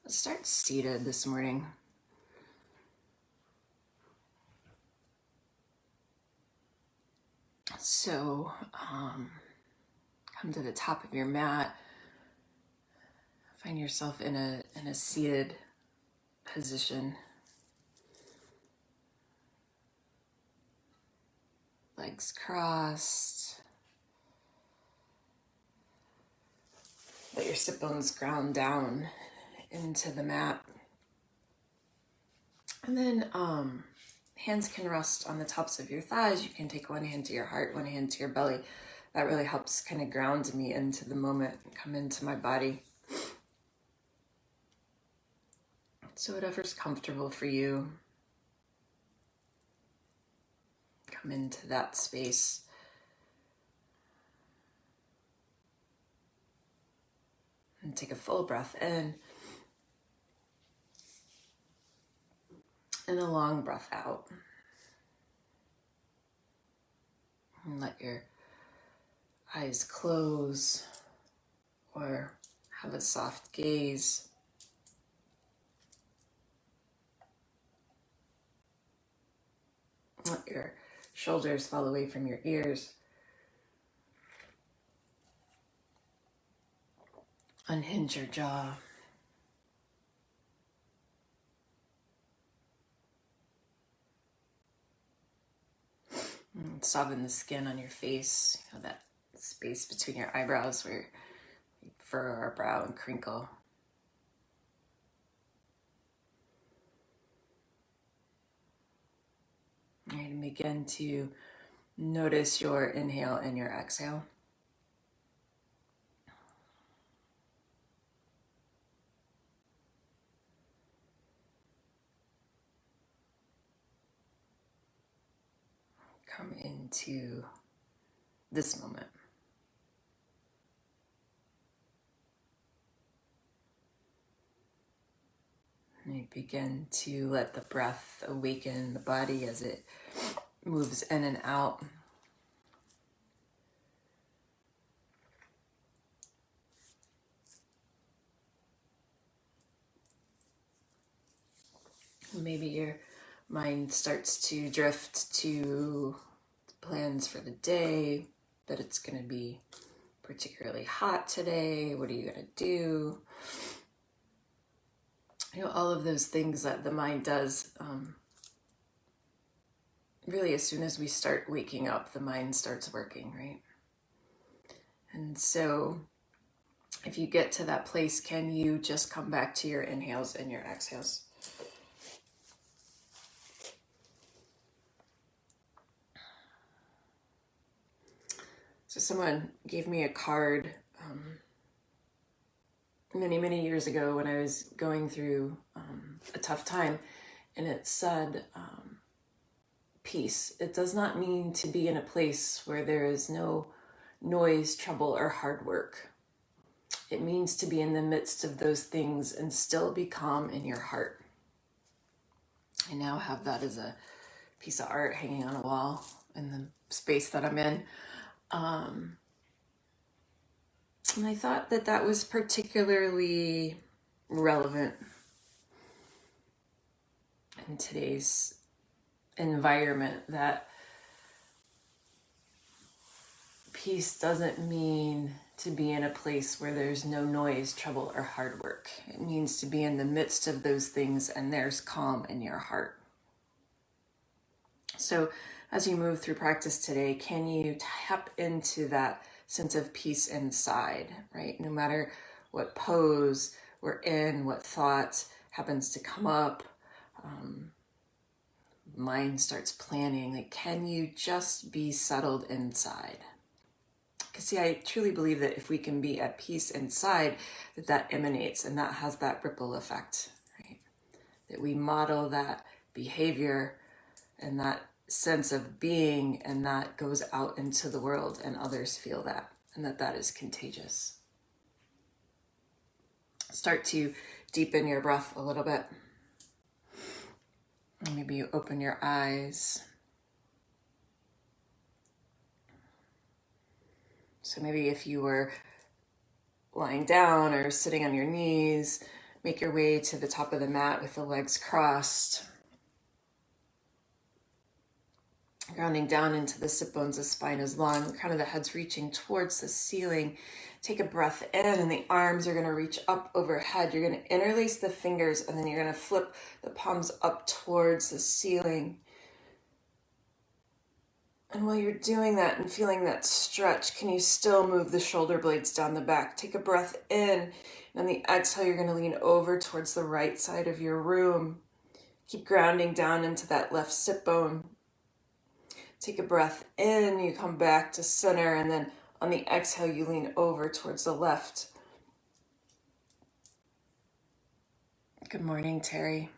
Let's start seated this morning. So come to the top of your mat. Find yourself in a seated position. Legs crossed. Let your sit bones ground down into the mat. And then hands can rest on the tops of your thighs. You can take one hand to your heart, one hand to your belly. That really helps kind of ground me into the moment and come into my body. So whatever's comfortable for you, come into that space. And take a full breath in. And a long breath out. And let your eyes close or have a soft gaze. Let your shoulders fall away from your ears. Unhinge your jaw. And soften the skin on your face, that space between your eyebrows where you furrow our brow and crinkle. All right, and begin to notice your inhale and your exhale. Come into this moment. And you begin to let the breath awaken the body as it moves in and out. Maybe your mind starts to drift to plans for the day, that it's going to be particularly hot today. What are you going to do? All of those things that the mind does. Really, as soon as we start waking up, the mind starts working, right? And so if you get to that place, can you just come back to your inhales and your exhales? So someone gave me a card many years ago when I was going through a tough time, and it said, peace. It does not mean to be in a place where there is no noise, trouble, or hard work. It means to be in the midst of those things and still be calm in your heart. I now have that as a piece of art hanging on a wall in the space that I'm in. And I thought that that was particularly relevant in today's environment, that peace doesn't mean to be in a place where there's no noise, trouble, or hard work. It means to be in the midst of those things and there's calm in your heart. So as you move through practice today, can you tap into that sense of peace inside, right? No matter what pose we're in, what thought happens to come up, mind starts planning, like, can you just be settled inside? Because see, I truly believe that if we can be at peace inside, that emanates and that has that ripple effect, right? That we model that behavior and that sense of being, and that goes out into the world and others feel that, and that is contagious. Start to deepen your breath a little bit. Maybe you open your eyes. So maybe if you were lying down or sitting on your knees, make your way to the top of the mat with the legs crossed. Grounding down into the sit bones, the spine is long, the crown of the head's reaching towards the ceiling. Take a breath in, and the arms are going to reach up overhead. You're going to interlace the fingers, and then you're going to flip the palms up towards the ceiling. And while you're doing that and feeling that stretch, can you still move the shoulder blades down the back? Take a breath in, and on the exhale, you're going to lean over towards the right side of your room. Keep grounding down into that left sit bone. Take a breath in, you come back to center, and then on the exhale, you lean over towards the left. Good morning, Terry.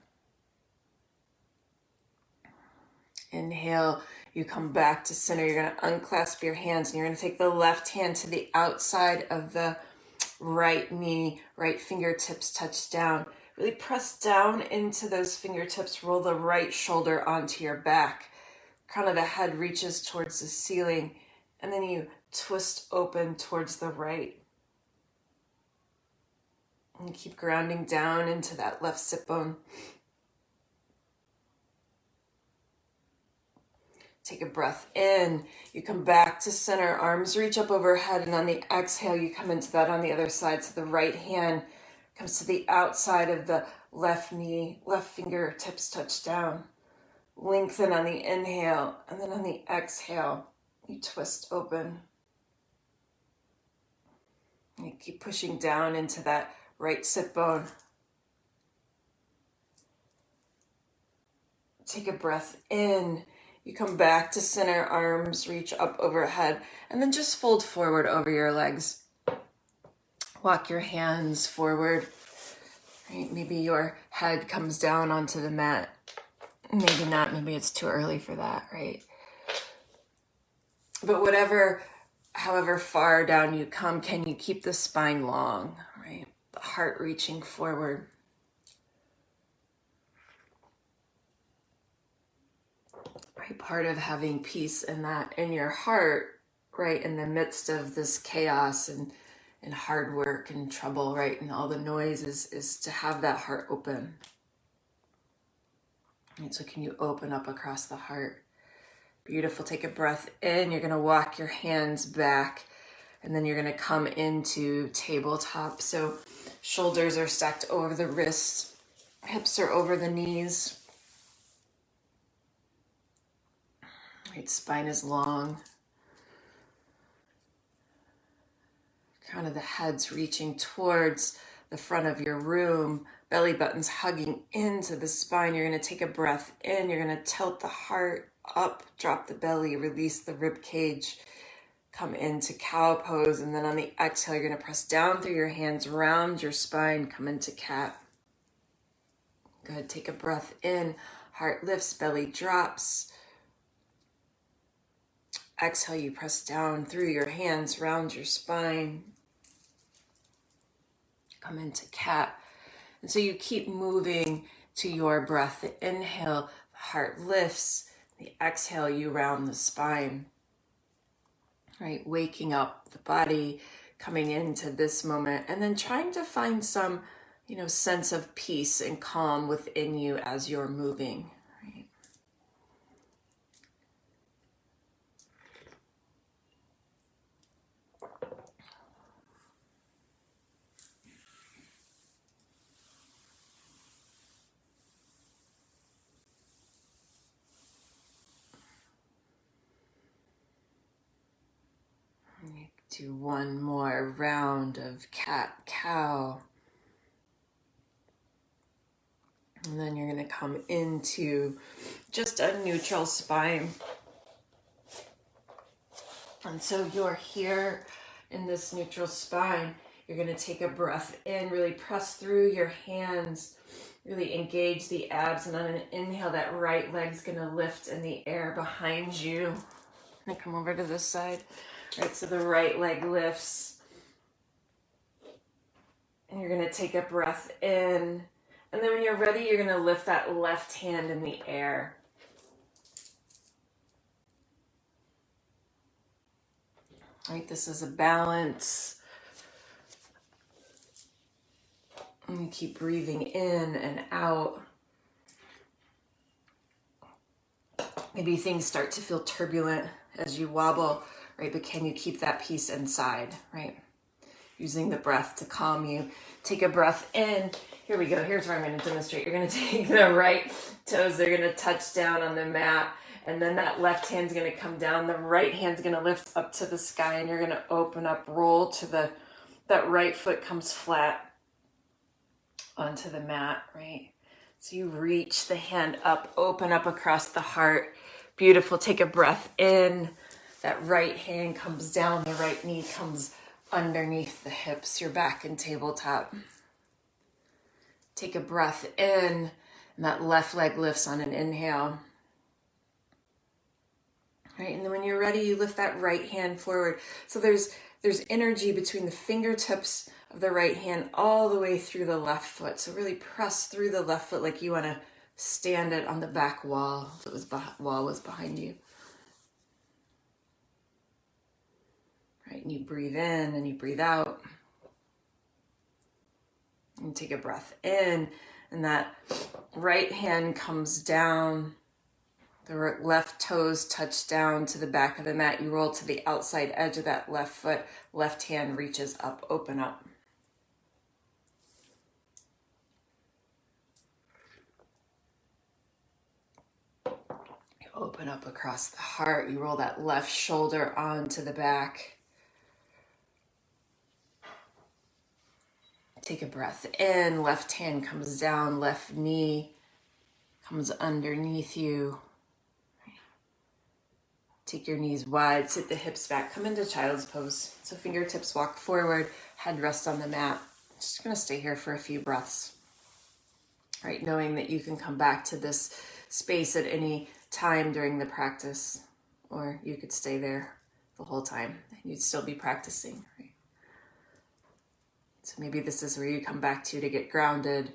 Inhale, you come back to center. You're going to unclasp your hands, and you're going to take the left hand to the outside of the right knee, right fingertips touch down. Really press down into those fingertips, roll the right shoulder onto your back. Crown of the head reaches towards the ceiling, and then you twist open towards the right. And keep grounding down into that left sit bone. Take a breath in. You come back to center, arms reach up overhead, and on the exhale, you come into that on the other side. So the right hand comes to the outside of the left knee, left fingertips touch down. Lengthen on the inhale, and then on the exhale, you twist open. You keep pushing down into that right sit bone. Take a breath in. You come back to center, arms reach up overhead, and then just fold forward over your legs. Walk your hands forward. Right? Maybe your head comes down onto the mat. Maybe not, maybe it's too early for that, right? But however far down you come, can you keep the spine long, right? The heart reaching forward. Right, part of having peace in your heart, right, in the midst of this chaos and hard work and trouble, right, and all the noise is to have that heart open. And so can you open up across the heart? Beautiful. Take a breath in. You're going to walk your hands back, and then you're going to come into tabletop. So shoulders are stacked over the wrists, hips are over the knees. Right, spine is long. Crown of the head's reaching towards the front of your room. Belly button's hugging into the spine. You're going to take a breath in. You're going to tilt the heart up, drop the belly, release the rib cage, come into cow pose. And then on the exhale, you're going to press down through your hands, round your spine, come into cat. Good. Take a breath in. Heart lifts, belly drops. Exhale, you press down through your hands, round your spine. Come into cat. And so you keep moving to your breath. The inhale, the heart lifts. The exhale, you round the spine. Right, waking up the body, coming into this moment, and then trying to find some, sense of peace and calm within you as you're moving. Right? Do one more round of cat-cow. And then you're going to come into just a neutral spine. And so you're here in this neutral spine. You're going to take a breath in, really press through your hands, really engage the abs. And on an inhale, that right leg's going to lift in the air behind you. And come over to this side. Right, so the right leg lifts. And you're going to take a breath in. And then when you're ready, you're going to lift that left hand in the air. Right, this is a balance. And you keep breathing in and out. Maybe things start to feel turbulent as you wobble, right? But can you keep that peace inside, right? Using the breath to calm you. Take a breath in. Here we go. Here's where I'm going to demonstrate. You're going to take the right toes. They're going to touch down on the mat. And then that left hand's going to come down. The right hand's going to lift up to the sky. And you're going to open up, roll to that right foot comes flat onto the mat, right? So you reach the hand up, open up across the heart. Beautiful. Take a breath in. That right hand comes down. The right knee comes underneath the hips. You're back in tabletop. Take a breath in, and that left leg lifts on an inhale. Right, and then when you're ready, you lift that right hand forward. So there's energy between the fingertips of the right hand all the way through the left foot. So really press through the left foot like you want to stand it on the back wall if the wall was behind you. Right, and you breathe in and you breathe out. And take a breath in, and that right hand comes down. The left toes touch down to the back of the mat. You roll to the outside edge of that left foot. Left hand reaches up, open up. You open up across the heart. You roll that left shoulder onto the back. Take a breath in, left hand comes down, left knee comes underneath you. Take your knees wide, sit the hips back, come into child's pose. So fingertips walk forward, head rest on the mat. Just gonna stay here for a few breaths. Right, knowing that you can come back to this space at any time during the practice, or you could stay there the whole time and you'd still be practicing, right? So maybe this is where you come back to get grounded,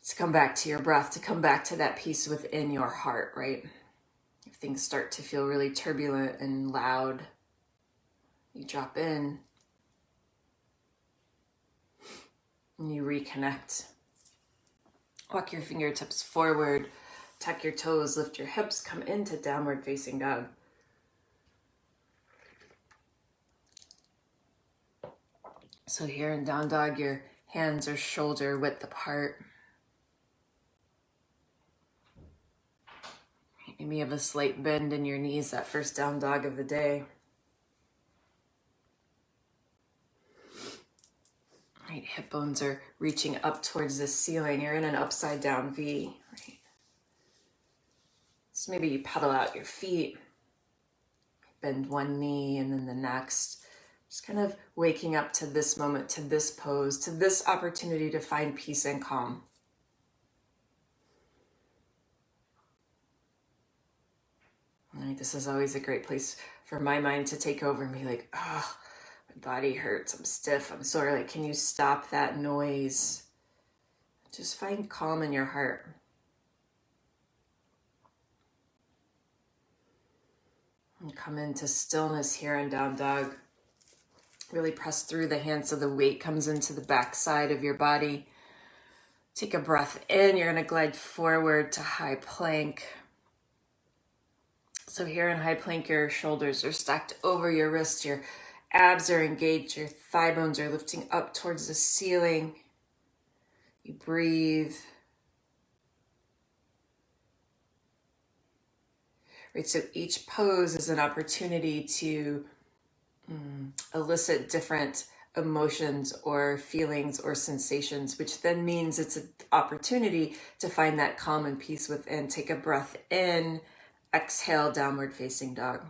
to come back to your breath, to come back to that peace within your heart, right? If things start to feel really turbulent and loud, you drop in and you reconnect. Walk your fingertips forward, tuck your toes, lift your hips, come into downward facing dog. So here in down dog, your hands are shoulder width apart. Maybe you have a slight bend in your knees, that first down dog of the day. Right, hip bones are reaching up towards the ceiling. You're in an upside down V, right? So maybe you pedal out your feet, bend one knee and then the next. Just kind of waking up to this moment, to this pose, to this opportunity to find peace and calm. Right, this is always a great place for my mind to take over and be like, oh, my body hurts, I'm stiff, I'm sore. Like, can you stop that noise? Just find calm in your heart. And come into stillness here in down dog. Really press through the hands so the weight comes into the back side of your body. Take a breath in. You're going to glide forward to high plank. So here in high plank, your shoulders are stacked over your wrists. Your abs are engaged. Your thigh bones are lifting up towards the ceiling. You breathe. Right, so each pose is an opportunity to elicit different emotions or feelings or sensations, which then means it's an opportunity to find that calm and peace within. Take a breath in, exhale, downward facing dog.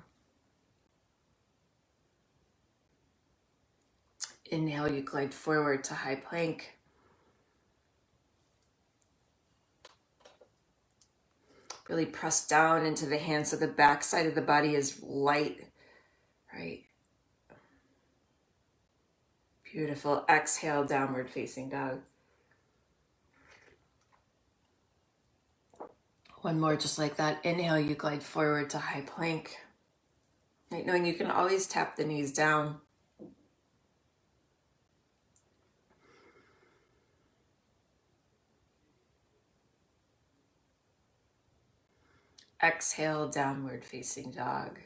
Inhale, you glide forward to high plank. Really press down into the hands so the back side of the body is light, right? Beautiful. Exhale, downward facing dog. One more just like that. Inhale, you glide forward to high plank. Right, knowing you can always tap the knees down. Exhale, downward facing dog.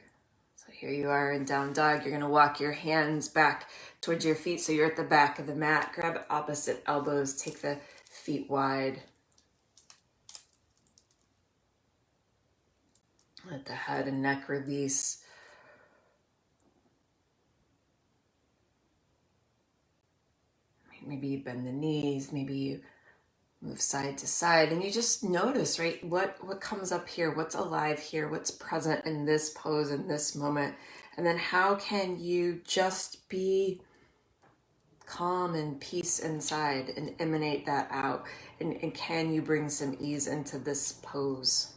So here you are in down dog. You're gonna walk your hands back towards your feet so you're at the back of the mat. Grab opposite elbows, take the feet wide. Let the head and neck release. Maybe you bend the knees, maybe you move side to side, and you just notice, right, what comes up here, what's alive here, what's present in this pose, in this moment, and then how can you just be calm and peace inside and emanate that out, and can you bring some ease into this pose?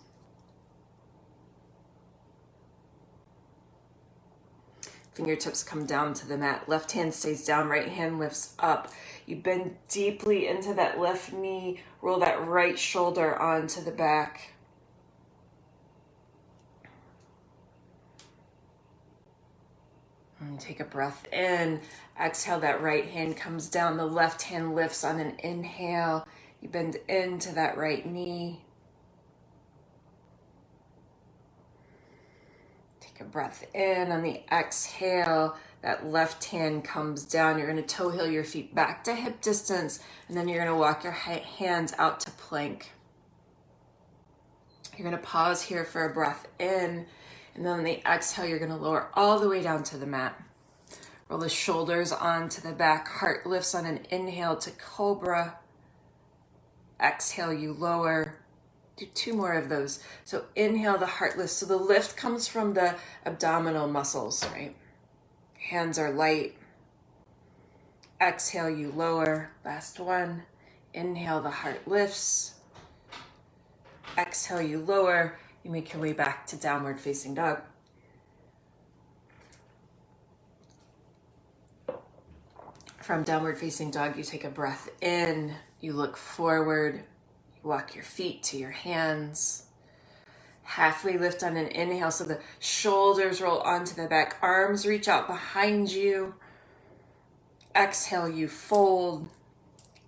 Fingertips come down to the mat. Left hand stays down, right hand lifts up. You bend deeply into that left knee. Roll that right shoulder onto the back. And take a breath in. Exhale, that right hand comes down. The left hand lifts on an inhale. You bend into that right knee. Take a breath in. On the exhale, that left hand comes down. You're going to toe heel your feet back to hip distance, and then you're going to walk your hands out to plank. You're going to pause here for a breath in, and then on the exhale, you're going to lower all the way down to the mat. Roll the shoulders onto the back. Heart lifts on an inhale to cobra. Exhale, you lower. Do 2 more of those. So inhale, the heart lifts. So the lift comes from the abdominal muscles, right? Hands are light. Exhale, you lower. Last one. Inhale, the heart lifts. Exhale, you lower. You make your way back to downward facing dog. From downward facing dog, you take a breath in. You look forward. Walk your feet to your hands. Halfway lift on an inhale, so the shoulders roll onto the back. Arms reach out behind you. Exhale, you fold.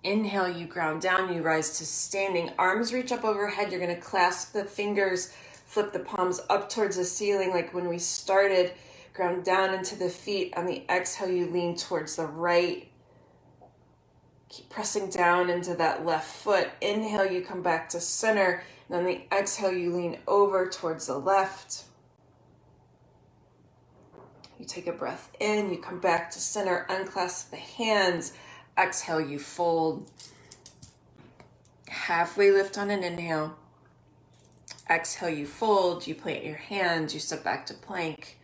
Inhale, you ground down. You rise to standing. Arms reach up overhead. You're going to clasp the fingers, flip the palms up towards the ceiling like when we started. Ground down into the feet. On the exhale, you lean towards the right. Keep pressing down into that left foot. Inhale, you come back to center. And on the exhale, you lean over towards the left. You take a breath in. You come back to center. Unclasp the hands. Exhale, you fold. Halfway lift on an inhale. Exhale, you fold. You plant your hands. You step back to plank.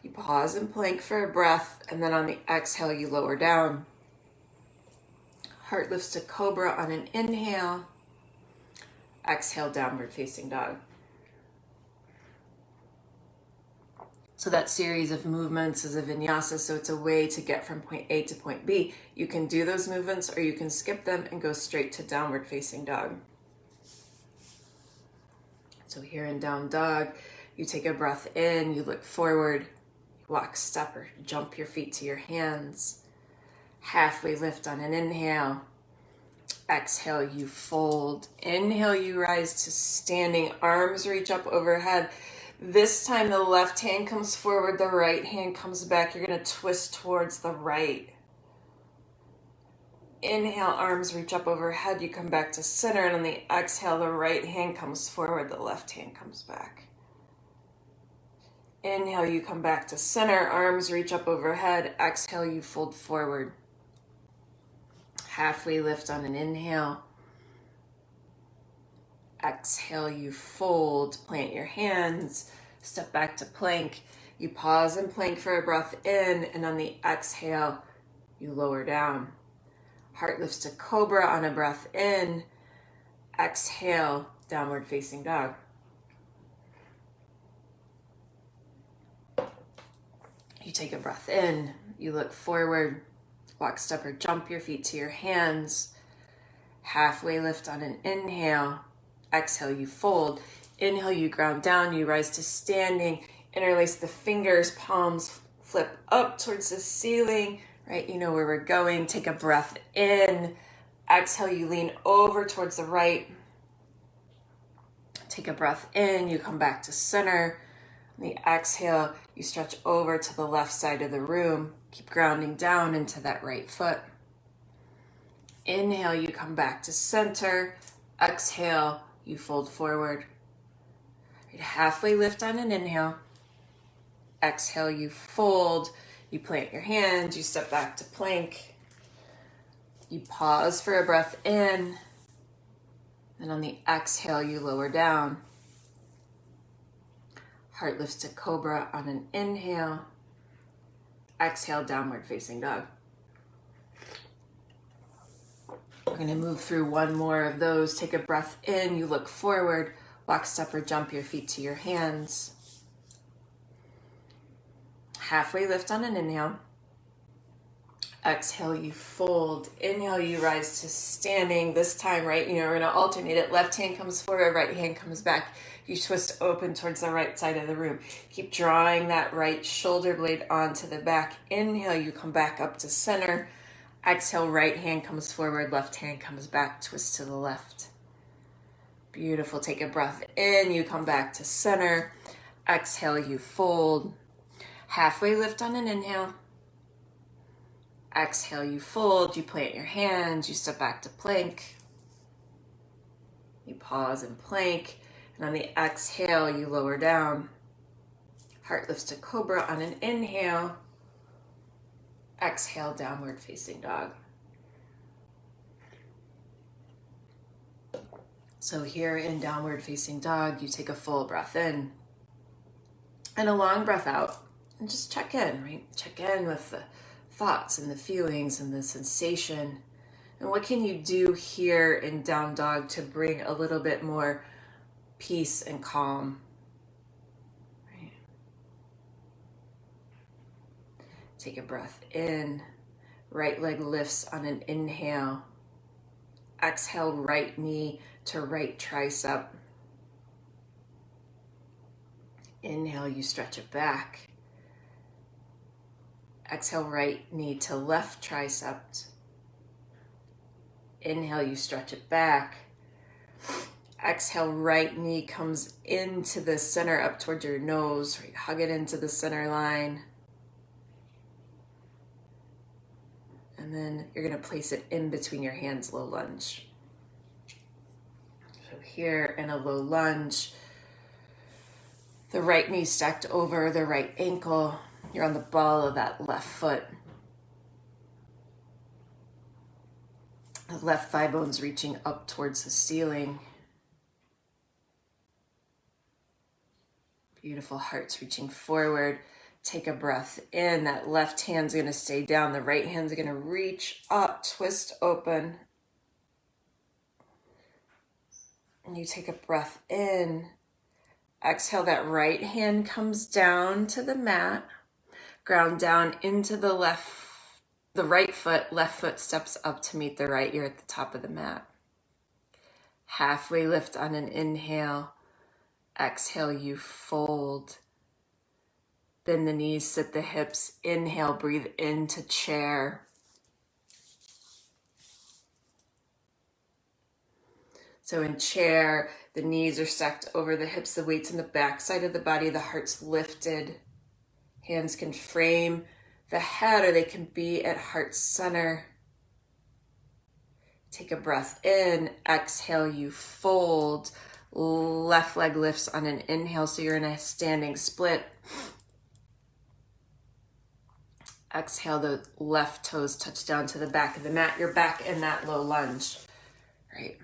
You pause and plank for a breath. And then on the exhale, you lower down. Heart lifts to cobra on an inhale. Exhale, downward facing dog. So that series of movements is a vinyasa, so it's a way to get from point A to point B. You can do those movements or you can skip them and go straight to downward facing dog. So here in down dog, you take a breath in, you look forward, you walk, step or jump your feet to your hands. Halfway lift on an inhale. Exhale, you fold. Inhale, you rise to standing. Arms reach up overhead. This time the left hand comes forward, the right hand comes back. You're going to twist towards the right. Inhale, arms reach up overhead. You come back to center, and on the exhale, the right hand comes forward, the left hand comes back. Inhale, you come back to center, arms reach up overhead. Exhale, you fold forward. Halfway lift on an inhale. Exhale, you fold, plant your hands, step back to plank. You pause and plank for a breath in, and on the exhale, you lower down. Heart lifts to cobra on a breath in. Exhale, downward facing dog. You take a breath in, you look forward, walk, step, or jump your feet to your hands. Halfway lift on an inhale. Exhale, you fold. Inhale, you ground down, you rise to standing. Interlace the fingers, palms flip up towards the ceiling, right? You know where we're going. Take a breath in. Exhale, you lean over towards the right. Take a breath in, you come back to center. On the exhale, you stretch over to the left side of the room. Keep grounding down into that right foot. Inhale, you come back to center. Exhale, you fold forward. Halfway lift on an inhale. Exhale, you fold. You plant your hands, you step back to plank. You pause for a breath in. And on the exhale, you lower down. Heart lifts to cobra on an inhale. Exhale, downward facing dog. We're going to move through one more of those. Take a breath in, you look forward. Walk, step, or jump your feet to your hands. Halfway lift on an inhale. Exhale, you fold. Inhale, you rise to standing. This time, right, we're going to alternate it. Left hand comes forward, right hand comes back. You twist open towards the right side of the room. Keep drawing that right shoulder blade onto the back. Inhale, you come back up to center. Exhale, right hand comes forward, left hand comes back, twist to the left. Beautiful. Take a breath in, you come back to center. Exhale, you fold. Halfway lift on an inhale. Exhale, you fold, you plant your hands, you step back to plank. You pause and plank. And on the exhale, you lower down. Heart lifts to cobra on an inhale. Exhale, downward facing dog. So here in downward facing dog, you take a full breath in and a long breath out and just check in, right? Check in with the thoughts and the feelings and the sensation. And what can you do here in down dog to bring a little bit more peace and calm? Right. Take a breath in. Right leg lifts on an inhale. Exhale, right knee to right tricep. Inhale, you stretch it back. Exhale, right knee to left tricep. Inhale, you stretch it back. Exhale, right knee comes into the center up towards your nose. Right, hug it into the center line. And then you're going to place it in between your hands, low lunge. So here in a low lunge, the right knee stacked over the right ankle. You're on the ball of that left foot. The left thigh bone's reaching up towards the ceiling. Beautiful. Heart's reaching forward. Take a breath in. That left hand's going to stay down. The right hand's going to reach up, twist open. And you take a breath in. Exhale, that right hand comes down to the mat. Ground down into the right foot. Left foot steps up to meet the right. You're at the top of the mat. Halfway lift on an inhale. Exhale, you fold. Bend the knees, sit the hips. Inhale, breathe into chair. So in chair, the knees are stacked over the hips, the weight's in the back side of the body, the heart's lifted. Hands can frame the head or they can be at heart center. Take a breath in. Exhale, you fold. Left leg lifts on an inhale, so you're in a standing split. Exhale, the left toes touch down to the back of the mat. You're back in that low lunge, right?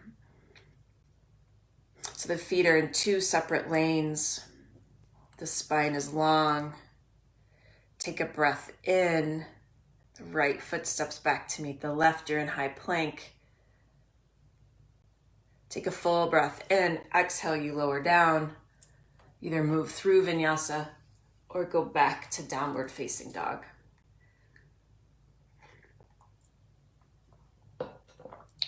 So the feet are in two separate lanes. The spine is long. Take a breath in. The right foot steps back to meet the left. You're in high plank. Take a full breath in. Exhale, you lower down. Either move through Vinyasa or go back to downward facing dog.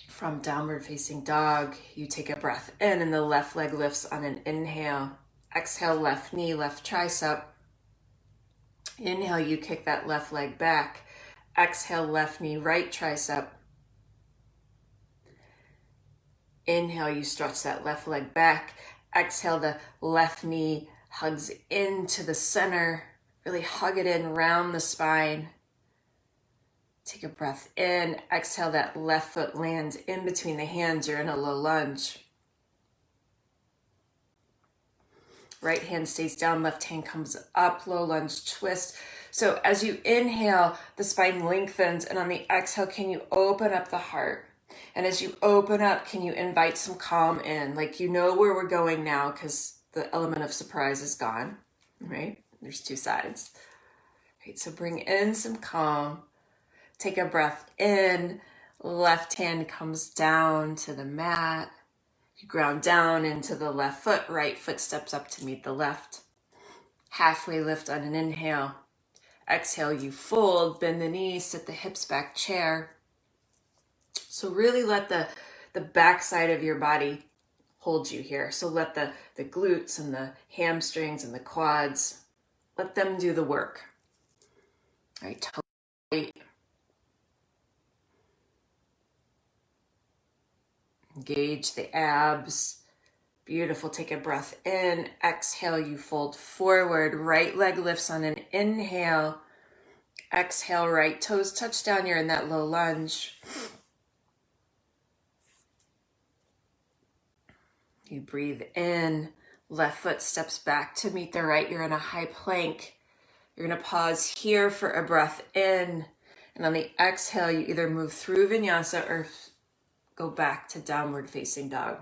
From downward facing dog, you take a breath in and the left leg lifts on an inhale. Exhale, left knee, left tricep. Inhale, you kick that left leg back. Exhale, left knee, right tricep. Inhale, you stretch that left leg back. Exhale, the left knee hugs into the center. Really hug it in, round the spine. Take a breath in. Exhale, that left foot lands in between the hands. You're in a low lunge. Right hand stays down, left hand comes up, low lunge twist. So as you inhale, the spine lengthens, and on the exhale, can you open up the heart? And as you open up, can you invite some calm in? Like you know where we're going now because the element of surprise is gone, right? There's two sides. Right, so bring in some calm. Take a breath in. Left hand comes down to the mat. You ground down into the left foot. Right foot steps up to meet the left. Halfway lift on an inhale. Exhale, you fold, bend the knees, sit the hips back, chair. So really let the back side of your body hold you here. So let the glutes and the hamstrings and the quads, let them do the work. All right, tight. Engage the abs. Beautiful. Take a breath in. Exhale, you fold forward. Right leg lifts on an inhale. Exhale, right toes touch down. You're in that low lunge. You breathe in. Left foot steps back to meet the right. You're in a high plank. You're going to pause here for a breath in. And on the exhale, you either move through Vinyasa or go back to downward facing dog.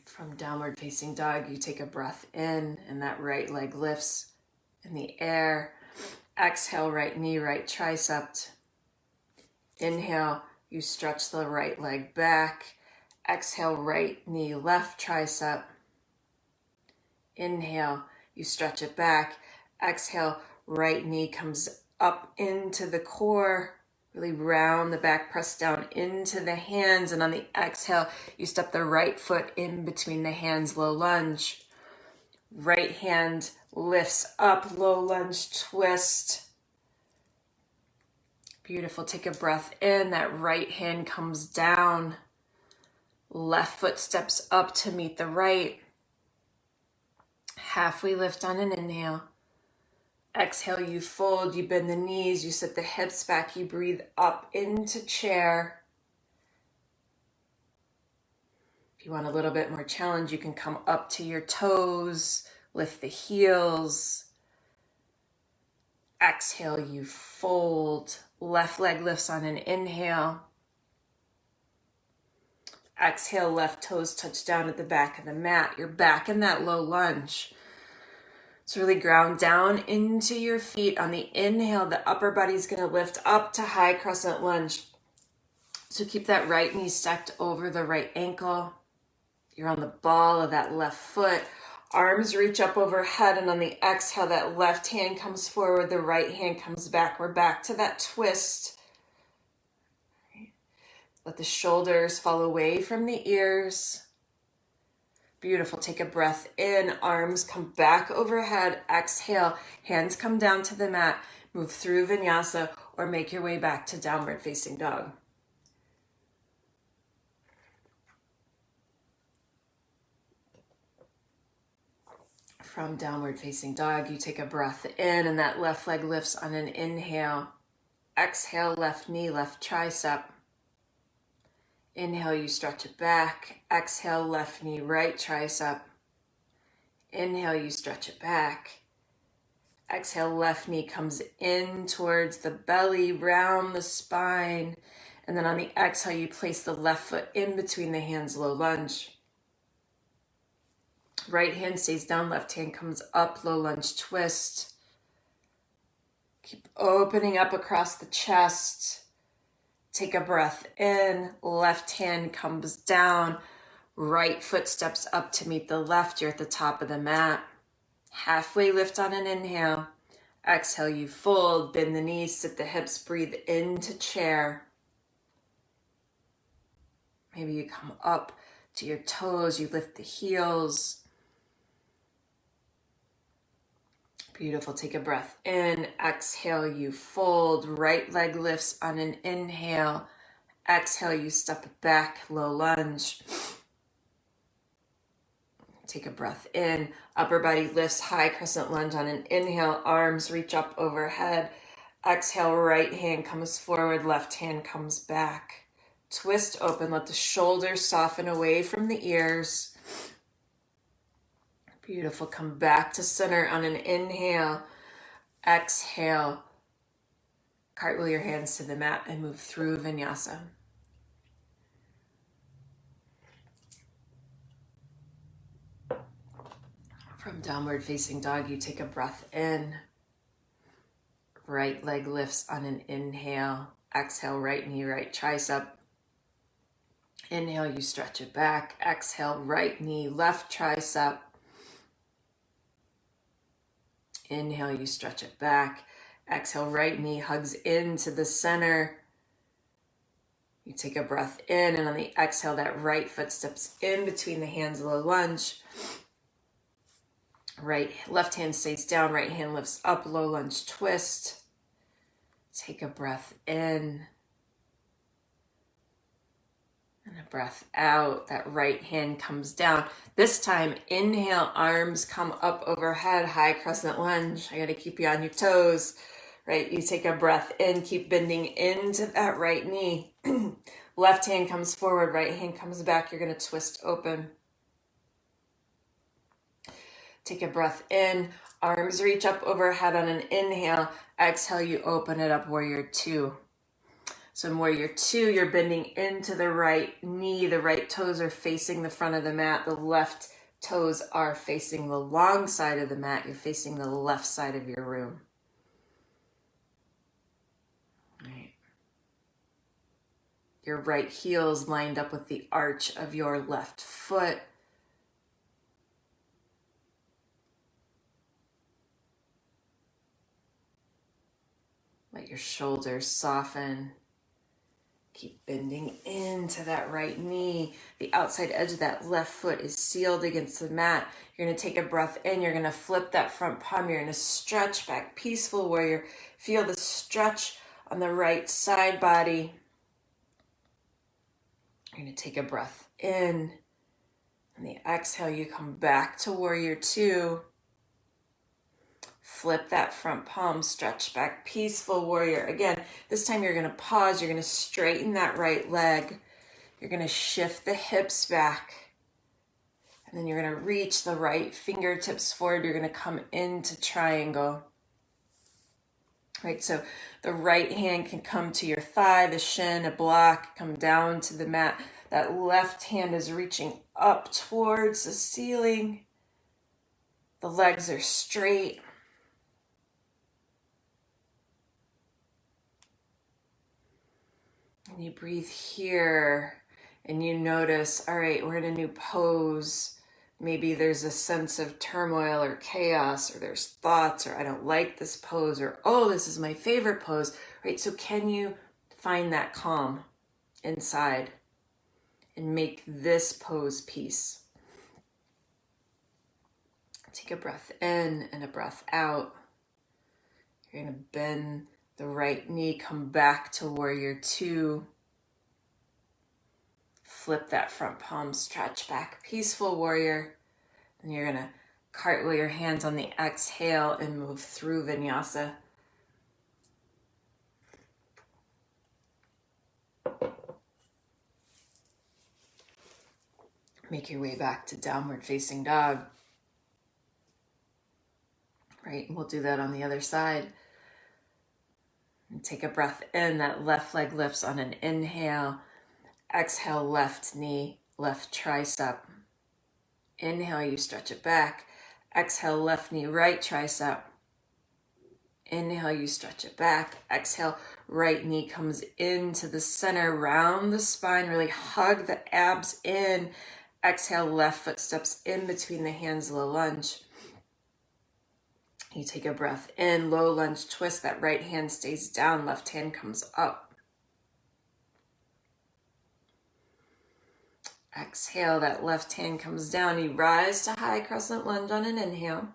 From downward facing dog, you take a breath in and that right leg lifts in the air. Exhale, right knee, right tricep. Inhale, you stretch the right leg back. Exhale, right knee, left tricep. Inhale, you stretch it back. Exhale, right knee comes up into the core. Really round the back, press down into the hands. And on the exhale, you step the right foot in between the hands, low lunge. Right hand lifts up, low lunge twist. Beautiful. Take a breath in. That right hand comes down. Left foot steps up to meet the right. Halfway lift on an inhale. Exhale, you fold, you bend the knees, you sit the hips back, you breathe up into chair. If you want a little bit more challenge, you can come up to your toes, lift the heels. Exhale, you fold. Left leg lifts on an inhale. Exhale, left toes touch down at the back of the mat. You're back in that low lunge. So really ground down into your feet. On the inhale, the upper body's going to lift up to high crescent lunge. So keep that right knee stacked over the right ankle. You're on the ball of that left foot. Arms reach up overhead, and on the exhale, that left hand comes forward, the right hand comes back. We're back to that twist. Let the shoulders fall away from the ears. Beautiful. Take a breath in. Arms come back overhead. Exhale. Hands come down to the mat. Move through Vinyasa or make your way back to downward facing dog. From downward facing dog, you take a breath in and that left leg lifts on an inhale. Exhale, left knee, left tricep. Inhale, you stretch it back. Exhale, left knee, right tricep. Inhale, you stretch it back. Exhale, left knee comes in towards the belly, round the spine. And then on the exhale, you place the left foot in between the hands, low lunge. Right hand stays down, left hand comes up, low lunge twist. Keep opening up across the chest. Take a breath in, left hand comes down, right foot steps up to meet the left. You're at the top of the mat. Halfway lift on an inhale. Exhale, you fold, bend the knees, sit the hips, breathe into chair. Maybe you come up to your toes, you lift the heels. Beautiful. Take a breath in. Exhale, you fold. Right leg lifts on an inhale. Exhale, you step back, low lunge. Take a breath in. Upper body lifts, high crescent lunge on an inhale. Arms reach up overhead. Exhale, right hand comes forward, left hand comes back. Twist open. Let the shoulders soften away from the ears. Beautiful. Come back to center on an inhale. Exhale. Cartwheel your hands to the mat and move through Vinyasa. From downward facing dog, you take a breath in. Right leg lifts on an inhale. Exhale, right knee, right tricep. Inhale, you stretch it back. Exhale, right knee, left tricep. Inhale, you stretch it back. Exhale, right knee hugs into the center. You take a breath in, and on the exhale, that right foot steps in between the hands, low lunge. Left hand stays down, right hand lifts up, low lunge twist. Take a breath in. And a breath out. That right hand comes down. This time, inhale, arms come up overhead, high crescent lunge. I gotta keep you on your toes, right? You take a breath in, keep bending into that right knee. Left hand comes forward, right hand comes back. You're gonna twist open. Take a breath in, arms reach up overhead on an inhale. Exhale, you open it up, warrior two. So in warrior two, you're bending into the right knee. The right toes are facing the front of the mat. The left toes are facing the long side of the mat. You're facing the left side of your room. Right. Your right heel's lined up with the arch of your left foot. Let your shoulders soften. Keep bending into that right knee. The outside edge of that left foot is sealed against the mat. You're going to take a breath in. You're going to flip that front palm. You're going to stretch back. Peaceful warrior. Feel the stretch on the right side body. You're going to take a breath in. On the exhale, you come back to warrior two. Flip that front palm, stretch back, peaceful warrior. Again, this time you're going to pause. You're going to straighten that right leg. You're going to shift the hips back. And then you're going to reach the right fingertips forward. You're going to come into triangle. Right, so the right hand can come to your thigh, the shin, a block, come down to the mat. That left hand is reaching up towards the ceiling. The legs are straight. And you breathe here and you notice, all right, we're in a new pose. Maybe there's a sense of turmoil or chaos, or there's thoughts, or I don't like this pose, or oh, this is my favorite pose, right? So can you find that calm inside and make this pose peace? Take a breath in and a breath out. You're going to bend the right knee, come back to warrior two. Flip that front palm, stretch back, peaceful warrior. And you're going to cartwheel your hands on the exhale and move through Vinyasa. Make your way back to downward facing dog. Right, and we'll do that on the other side. And take a breath in. That left leg lifts on an inhale. Exhale, left knee, left tricep. Inhale, you stretch it back. Exhale, left knee, right tricep. Inhale, you stretch it back. Exhale, right knee comes into the center, round the spine, really hug the abs in. Exhale, left foot steps in between the hands, low lunge. You take a breath in, low lunge twist. That right hand stays down, left hand comes up. Exhale, that left hand comes down. You rise to high crescent lunge on an inhale.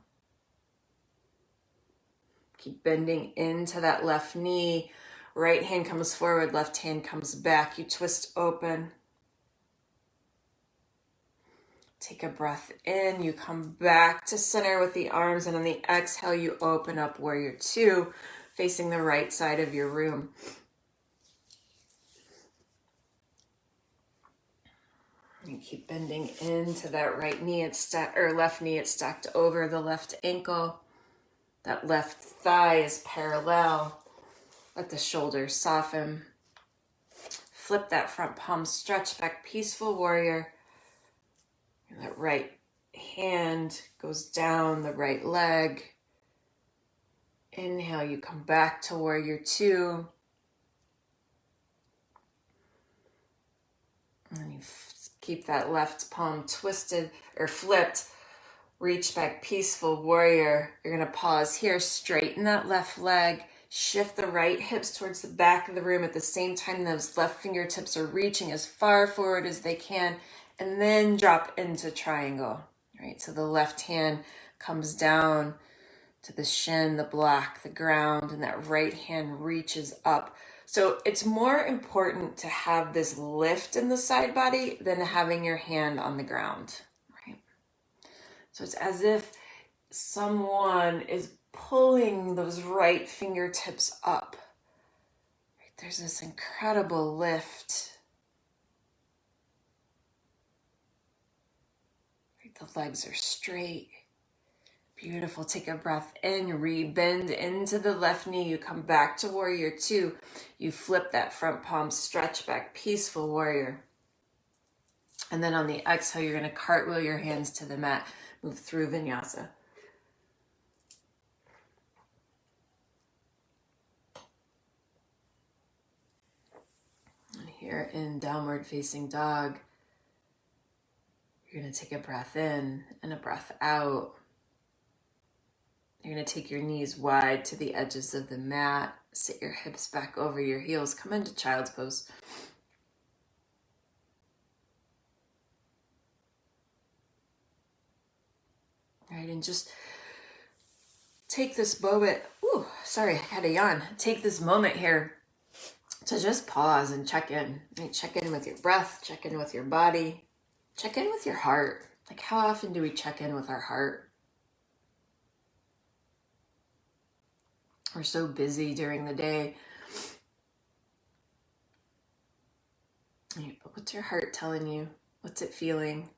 Keep bending into that left knee. Right hand comes forward, left hand comes back. You twist open. Take a breath in. You come back to center with the arms, and on the exhale, you open up warrior two, facing the right side of your room. You keep bending into that right knee, left knee, it's stacked over the left ankle. That left thigh is parallel. Let the shoulders soften. Flip that front palm, stretch back, peaceful warrior. And that right hand goes down the right leg. Inhale, you come back to warrior two. And you keep that left palm twisted or flipped. Reach back, peaceful warrior. You're going to pause here, straighten that left leg, shift the right hips towards the back of the room. At the same time, those left fingertips are reaching as far forward as they can, and then drop into triangle. Right? So the left hand comes down to the shin, the block, the ground, and that right hand reaches up. So it's more important to have this lift in the side body than having your hand on the ground. So it's as if someone is pulling those right fingertips up. There's this incredible lift. The legs are straight. Beautiful. Take a breath in, re-bend into the left knee. You come back to warrior two. You flip that front palm, stretch back, peaceful warrior. And then on the exhale, you're going to cartwheel your hands to the mat. Move through Vinyasa. And here in downward facing dog, you're going to take a breath in and a breath out. You're going to take your knees wide to the edges of the mat. Sit your hips back over your heels. Come into child's pose. Right, and just take this moment, I had a yawn. Take this moment here to just pause and check in. Right? Check in with your breath, check in with your body, check in with your heart. Like, how often do we check in with our heart? We're so busy during the day. But what's your heart telling you? What's it feeling?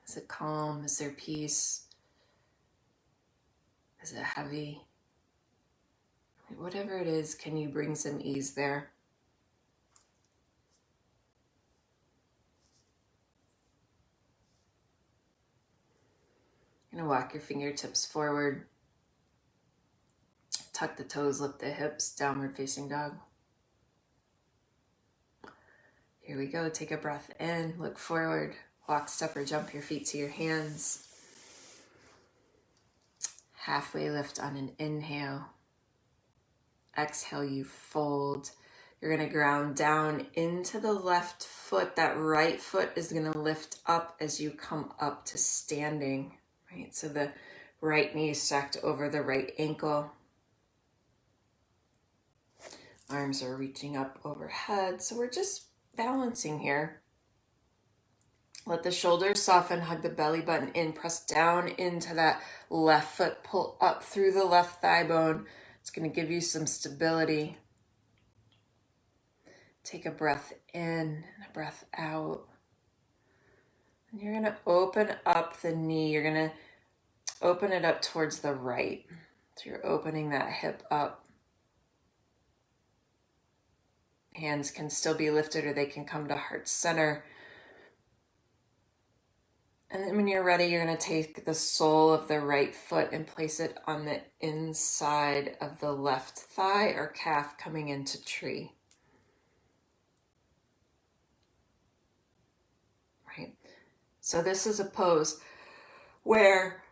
Is it calm? Is there peace? Is it heavy? Whatever it is, can you bring some ease there? You're going to walk your fingertips forward. Tuck the toes, lift the hips, downward facing dog. Here we go. Take a breath in, look forward. Walk, step, or jump your feet to your hands. Halfway lift on an inhale. Exhale, you fold. You're going to ground down into the left foot. That right foot is going to lift up as you come up to standing. Right? So the right knee is stacked over the right ankle. Arms are reaching up overhead. So we're just balancing here. Let the shoulders soften, hug the belly button in, press down into that left foot, pull up through the left thigh bone. It's going to give you some stability. Take a breath in and a breath out. And you're going to open up the knee. You're going to open it up towards the right. So you're opening that hip up. Hands can still be lifted or they can come to heart center. And then when you're ready, you're going to take the sole of the right foot and place it on the inside of the left thigh or calf coming into tree. Right? So this is a pose where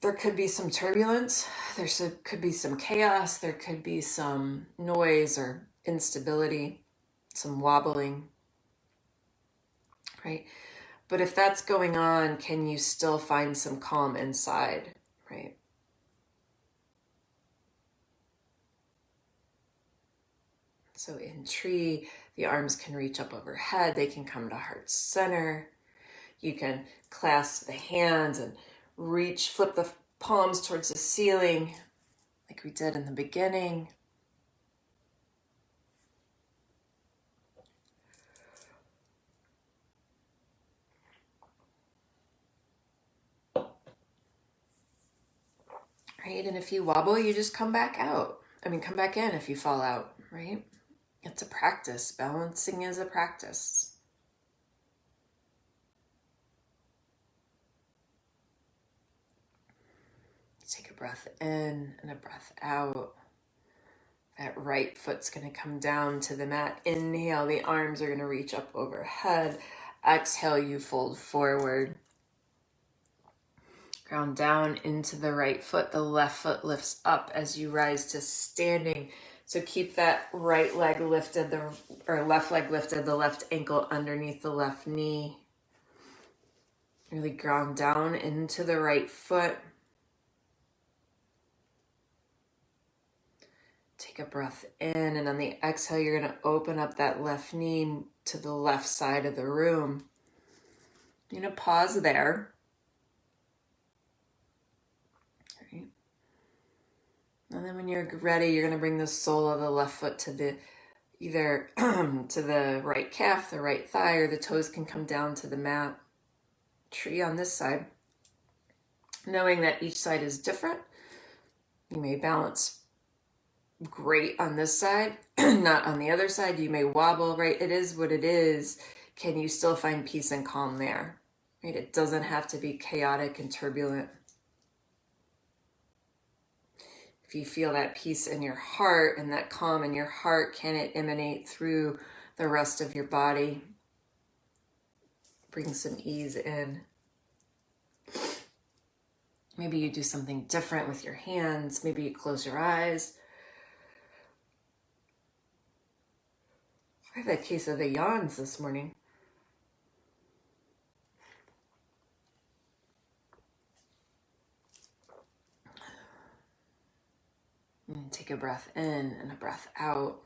there could be some turbulence, could be some chaos, there could be some noise or instability, some wobbling, right? But if that's going on, can you still find some calm inside, right? So in tree, the arms can reach up overhead. They can come to heart center. You can clasp the hands and reach, flip the palms towards the ceiling like we did in the beginning. Right, and if you wobble, you just come back out. Come back in if you fall out, right? It's a practice. Balancing is a practice. Take a breath in and a breath out. That right foot's going to come down to the mat. Inhale, the arms are going to reach up overhead. Exhale, you fold forward. Ground down into the right foot. The left foot lifts up as you rise to standing. So keep that right leg lifted, left leg lifted, the left ankle underneath the left knee. Really ground down into the right foot. Take a breath in, and on the exhale, you're going to open up that left knee to the left side of the room. You're going to pause there. Right. And then when you're ready, you're going to bring the sole of the left foot to the either to the right calf, the right thigh, or the toes can come down to the mat. Tree on this side. Knowing that each side is different, you may balance great on this side, not on the other side. You may wobble, right? It is what it is. Can you still find peace and calm there? Right? It doesn't have to be chaotic and turbulent. If you feel that peace in your heart and that calm in your heart, can it emanate through the rest of your body? Bring some ease in. Maybe you do something different with your hands. Maybe you close your eyes. I have a case of the yawns this morning. And take a breath in and a breath out.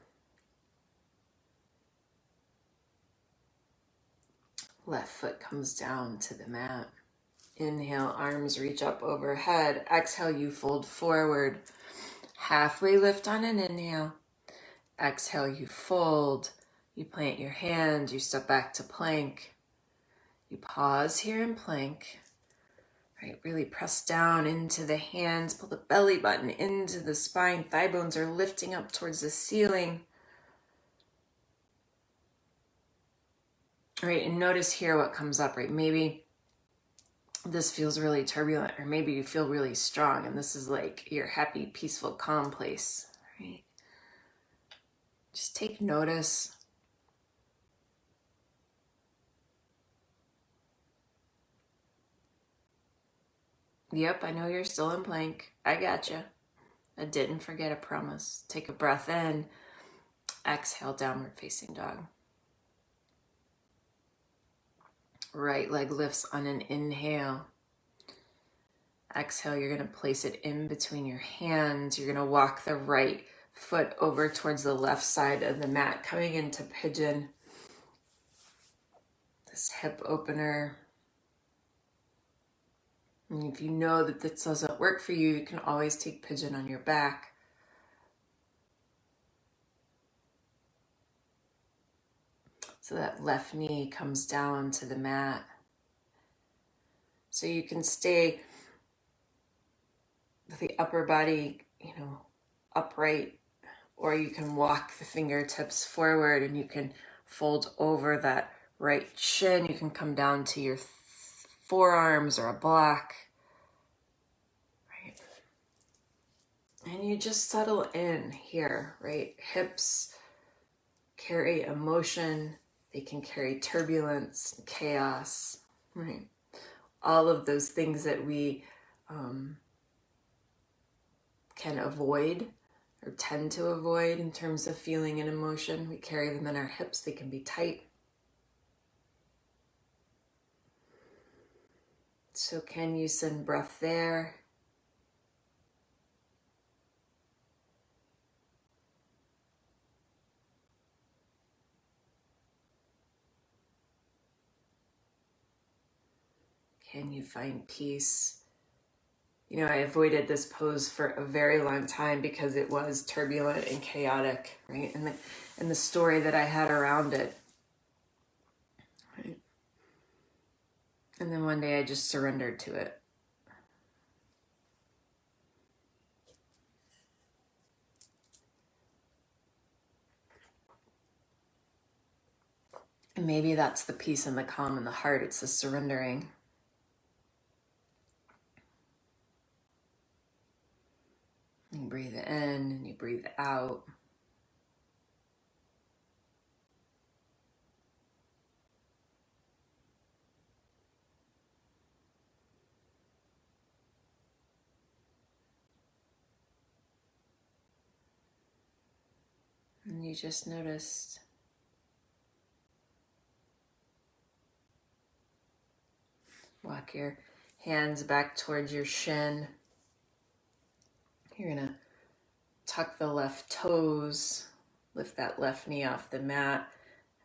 Left foot comes down to the mat. Inhale, arms reach up overhead. Exhale, you fold forward. Halfway lift on an inhale. Exhale, you fold. You plant your hands. You step back to plank. You pause here in plank. Right, really press down into the hands. Pull the belly button into the spine. Thigh bones are lifting up towards the ceiling. All right, and notice here what comes up, right? Maybe this feels really turbulent, or maybe you feel really strong, and this is like your happy, peaceful, calm place, right? Just take notice. Yep, I know you're still in plank. I gotcha. I didn't forget, I promise. Take a breath in. Exhale, downward facing dog. Right leg lifts on an inhale. Exhale, you're going to place it in between your hands. You're going to walk the right foot over towards the left side of the mat, coming into pigeon. This hip opener. And if you know that this doesn't work for you, you can always take pigeon on your back. So that left knee comes down to the mat. So you can stay with the upper body, upright, or you can walk the fingertips forward and you can fold over that right shin. You can come down to your forearms or a block. Right. And you just settle in here, right? Hips carry emotion. They can carry turbulence, chaos, right? All of those things that we can avoid or tend to avoid in terms of feeling and emotion. We carry them in our hips. They can be tight. So can you send breath there? Can you find peace? You know, I avoided this pose for a very long time because it was turbulent and chaotic, right? And the story that I had around it. Right? And then one day I just surrendered to it. And maybe that's the peace and the calm in the heart. It's the surrendering. You breathe in and you breathe out. And you just noticed. Walk your hands back towards your shin. You're gonna tuck the left toes, lift that left knee off the mat,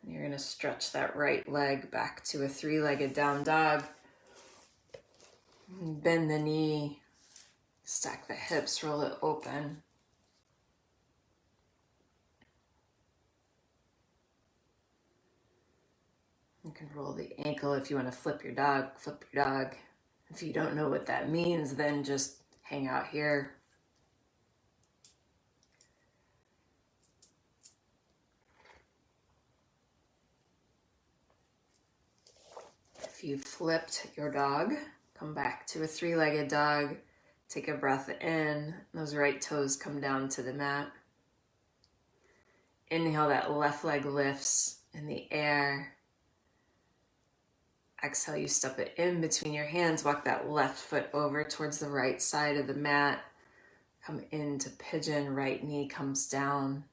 and you're gonna stretch that right leg back to a three-legged down dog. Bend the knee, stack the hips, roll it open. You can roll the ankle if you want to flip your dog, flip your dog. If you don't know what that means, then just hang out here. If you flipped your dog, come back to a three-legged dog. Take a breath in. Those right toes come down to the mat. Inhale, that left leg lifts in the air. Exhale, you step it in between your hands. Walk that left foot over towards the right side of the mat. Come into pigeon, right knee comes down.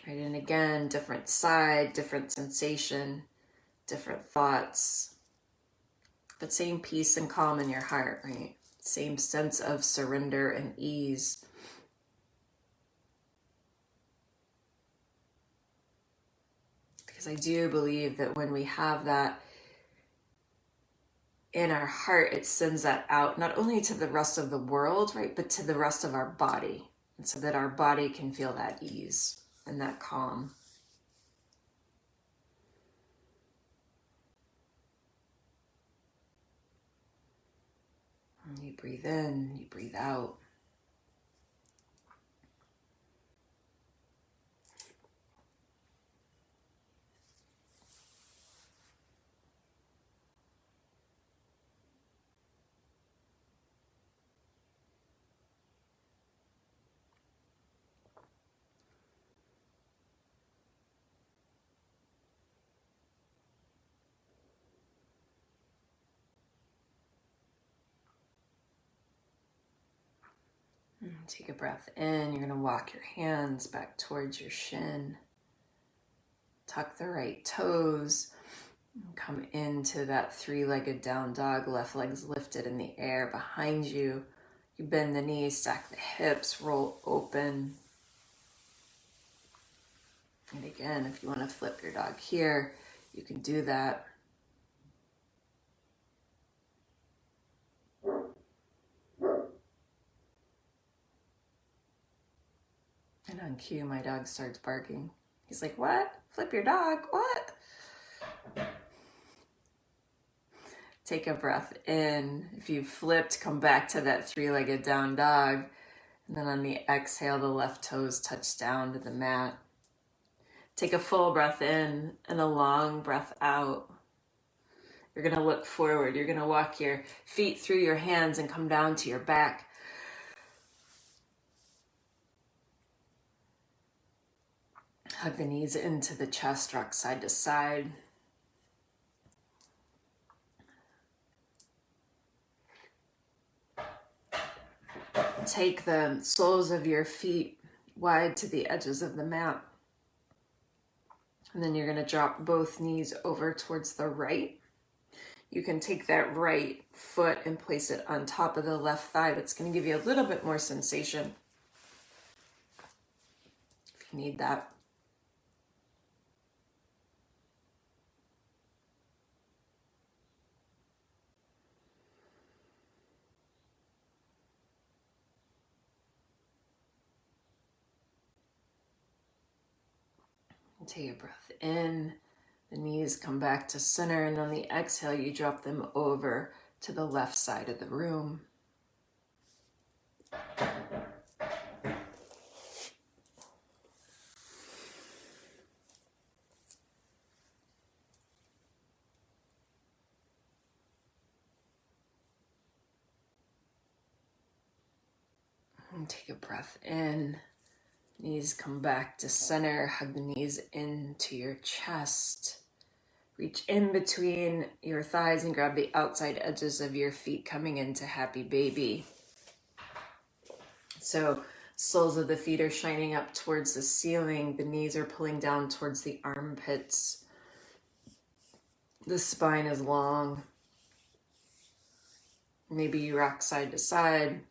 Right, and again, different side, different sensation, different thoughts, but same peace and calm in your heart, right? Same sense of surrender and ease. Because I do believe that when we have that in our heart, it sends that out not only to the rest of the world, right, but to the rest of our body, and so that our body can feel that ease and that calm. And you breathe in, you breathe out. Take a breath in. You're going to walk your hands back towards your shin. Tuck the right toes. Come into that three-legged down dog. Left leg's lifted in the air behind you. You bend the knees, stack the hips, roll open. And again, if you want to flip your dog here, you can do that. And on cue, my dog starts barking. He's like, what? Flip your dog? What? Take a breath in. If you flipped, come back to that three-legged down dog. And then on the exhale, the left toes touch down to the mat. Take a full breath in and a long breath out. You're going to look forward. You're going to walk your feet through your hands and come down to your back. Hug the knees into the chest, rock side to side. Take the soles of your feet wide to the edges of the mat. And then you're going to drop both knees over towards the right. You can take that right foot and place it on top of the left thigh. That's going to give you a little bit more sensation if you need that. Take a breath in. The knees come back to center, and on the exhale, you drop them over to the left side of the room. And take a breath in. Knees come back to center. Hug the knees into your chest. Reach in between your thighs and grab the outside edges of your feet, coming into happy baby. So soles of the feet are shining up towards the ceiling. The knees are pulling down towards the armpits. The spine is long. Maybe you rock side to side.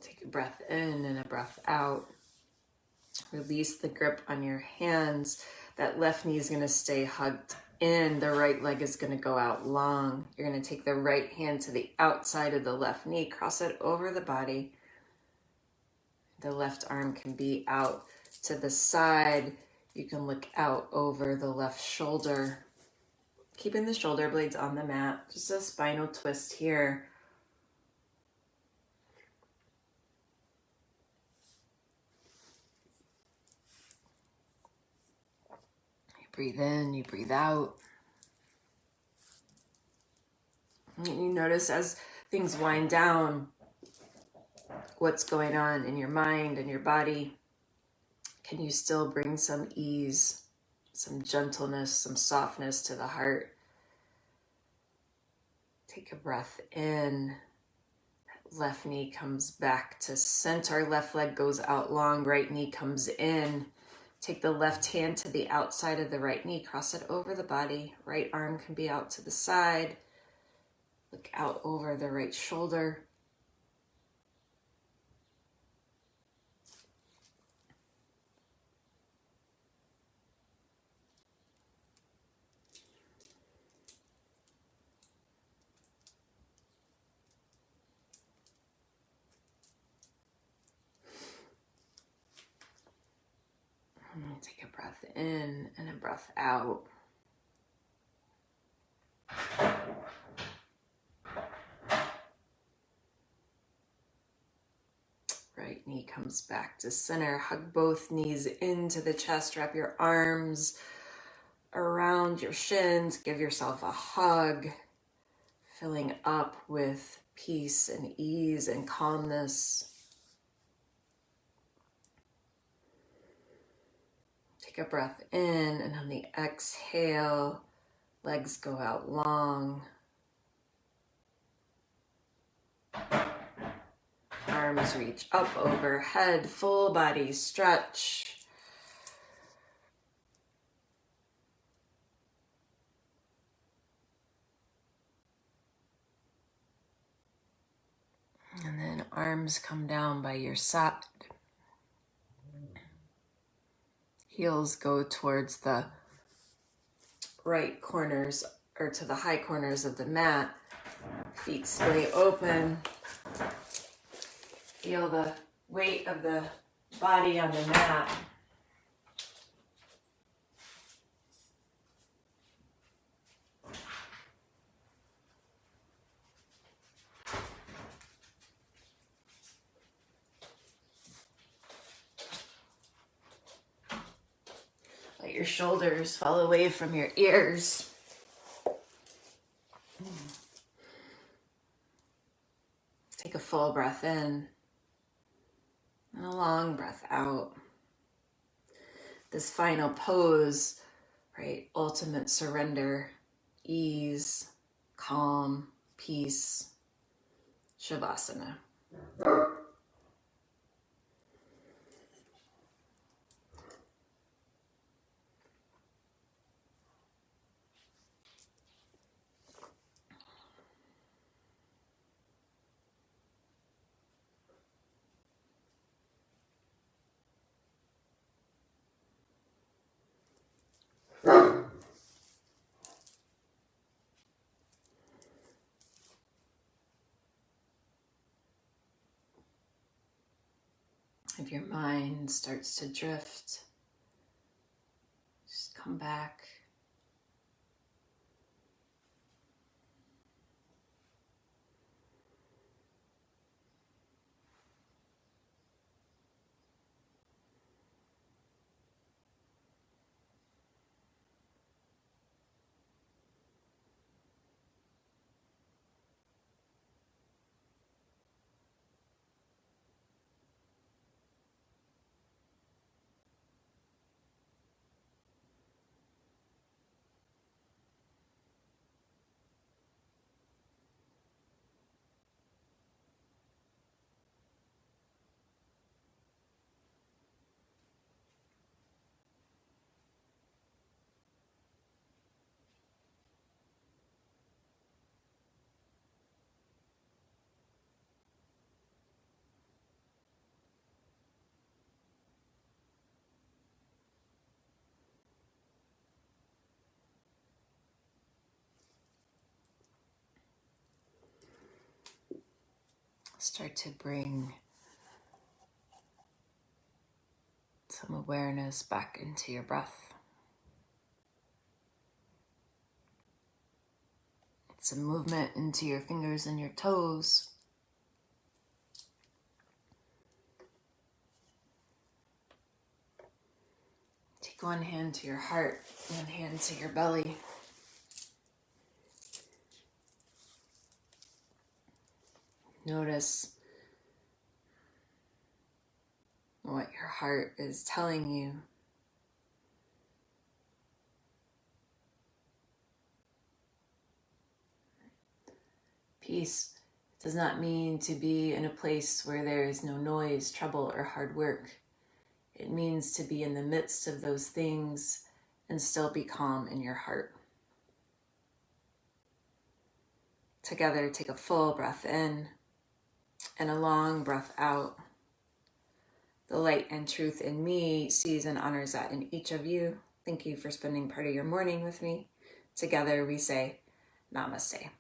Take a breath in and a breath out. Release the grip on your hands. That left knee is going to stay hugged in. The right leg is going to go out long. You're going to take the right hand to the outside of the left knee, cross it over the body. The left arm can be out to the side. You can look out over the left shoulder. Keeping the shoulder blades on the mat. Just a spinal twist here. Breathe in, you breathe out. And you notice as things wind down, what's going on in your mind and your body. Can you still bring some ease, some gentleness, some softness to the heart? Take a breath in. Left knee comes back to center. Left leg goes out long. Right knee comes in. Take the left hand to the outside of the right knee, cross it over the body. Right arm can be out to the side. Look out over the right shoulder. Take a breath in and a breath out. Right knee comes back to center. Hug both knees into the chest. Wrap your arms around your shins. Give yourself a hug, filling up with peace and ease and calmness. Take a breath in, and on the exhale, legs go out long. Arms reach up overhead, full body stretch. And then arms come down by your side. Heels go towards the right corners, or to the high corners of the mat. Feet splay open. Feel the weight of the body on the mat. Let your shoulders fall away from your ears. Take a full breath in and a long breath out. This final pose, right? Ultimate surrender, ease, calm, peace, Shavasana. If your mind starts to drift, just come back. Start to bring some awareness back into your breath. Some movement into your fingers and your toes. Take one hand to your heart, one hand to your belly. Notice what your heart is telling you. Peace does not mean to be in a place where there is no noise, trouble, or hard work. It means to be in the midst of those things and still be calm in your heart. Together, take a full breath in and a long breath out. The light and truth in me sees and honors that in each of you. Thank you for spending part of your morning with me. Together we say, Namaste.